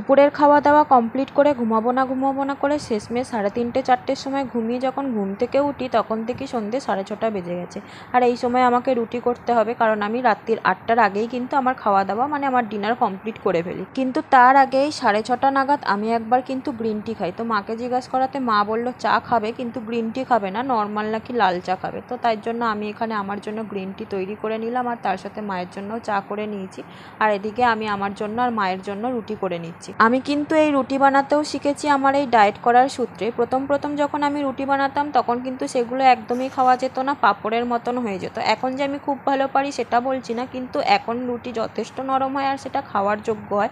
দুপুরের খাওয়া দাওয়া কমপ্লিট করে ঘুমাবো না করে শেষমেশ 3:30 4টের সময় ঘুমিয়ে যখন ঘুম থেকে উঠি তখন থেকে সন্ধ্যে 6:30 বেজে গেছে। আর এই সময় আমাকে রুটি করতে হবে, কারণ আমি রাত্রির 8টার আগেই কিন্তু আমার খাওয়া দাওয়া মানে আমার ডিনার কমপ্লিট করে ফেলি। কিন্তু তার আগেই 6:30 নাগাদ আমি একবার কিন্তু গ্রিন টি খাই। তো মাকে জিজ্ঞাসা করাতে মা বলল চা খাবে, কিন্তু গ্রিন টি খাবে না, নর্মাল নাকি লাল চা খাবে। তো তাই জন্য আমি এখানে আমার জন্য গ্রিন টি তৈরি করে নিলাম আর তার সাথে মায়ের জন্যও চা করে নিয়েছি। আর এদিকে আমি আমার জন্য আর মায়ের জন্য রুটি করে নিচ্ছি। আমি কিন্তু এই রুটি বানাতেও শিখেছি আমার এই ডায়েট করার সূত্রে। প্রথম যখন আমি রুটি বানাতাম তখন কিন্তু সেগুলো একদমই খাওয়া যেত না, পাঁপড়ের মতন হয়ে যেত। এখন যে আমি খুব ভালো পারি সেটা বলছি না, কিন্তু এখন রুটি যথেষ্ট নরম হয় আর সেটা খাওয়ার যোগ্য হয়।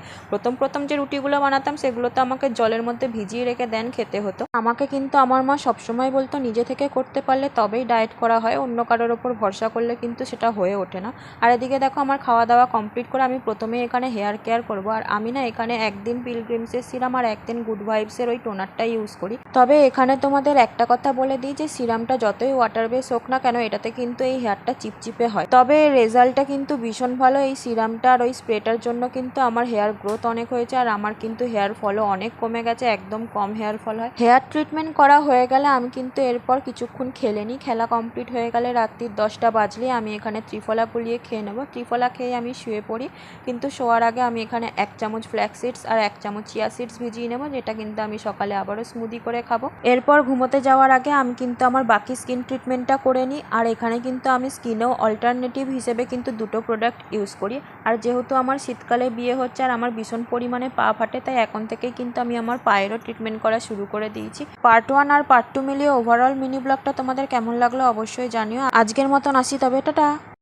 প্রথম যে রুটিগুলো বানাতাম সেগুলো তো আমাকে জলের মধ্যে ভিজিয়ে রেখে দেন খেতে হতো। আমাকে কিন্তু আমার মা সবসময় বলতো নিজে থেকে করতে পারলে তবেই ডায়েট করা হয়, অন্য কারোর ওপর ভরসা করলে কিন্তু সেটা হয়ে ওঠে না। আর এদিকে দেখো আমার খাওয়া দাওয়া কমপ্লিট করে আমি প্রথমে এখানে হেয়ার কেয়ার করব। আর আমি না এখানে একদিন পিলগ্রিমসের সিরাম আর একদিন গুড ভাইবসের ওই টোনারটা ইউজ করি। তবে এখানে তোমাদের একটা কথা বলে দিই যে সিরামটা যতই ওয়াটার বেস হোক না কেন এটাতে কিন্তু এই হেয়ারটা চিপচিপে হয়, তবে রেজাল্টটা কিন্তু ভীষণ ভালো। এই সিরামটা আর ওই স্প্রেটার জন্য কিন্তু আমার হেয়ার গ্রোথ অনেক হয়েছে আর আমার কিন্তু হেয়ার ফলও অনেক কমে গেছে, একদম কম হেয়ার ফল হয়। হেয়ার ট্রিটমেন্ট করা হয়ে গেলে আমি কিন্তু এরপর কিছুক্ষণ খেলে নিই। খেলা কমপ্লিট হয়ে গেলে রাত্রির 10টা বাজলে আমি এখানে ত্রিফলা গুলিয়ে খেয়ে নেবো। ত্রিফলা খেয়ে আমি শুয়ে পড়ি, কিন্তু শোয়ার আগে আমি এখানে 1 চামচ ফ্ল্যাক্স সিডস আর 1 চামচ চিয়া সিডস ভিজিয়ে নেবো, যেটা কিন্তু আমি সকালে আবারও স্মুদি করে খাবো। এরপর ঘুমোতে যাওয়ার আগে আমি কিন্তু আমার বাকি স্কিন ট্রিটমেন্টটা করে নিই। আর এখানে কিন্তু আমি স্কিনেও অল্টারনেটিভ হিসেবে কিন্তু দুটো প্রোডাক্ট ইউজ করি। আর যেহেতু আমার শীতকালে বিয়ে হচ্ছে আর আমার ভীষণ পরিমাণে পা ফাটে, তাই এখন থেকেই কিন্তু আমি আমার পায়েরও ট্রিটমেন্ট করা শুরু করে দিয়েছি। পার্ট 1 আর পার্ট 2 মিলিয়ে ওভারঅল মিনি ব্লগটা তোমাদের কেমন লাগলো অবশ্যই জানিও। আজকের মতন আসি তবে, টাটা।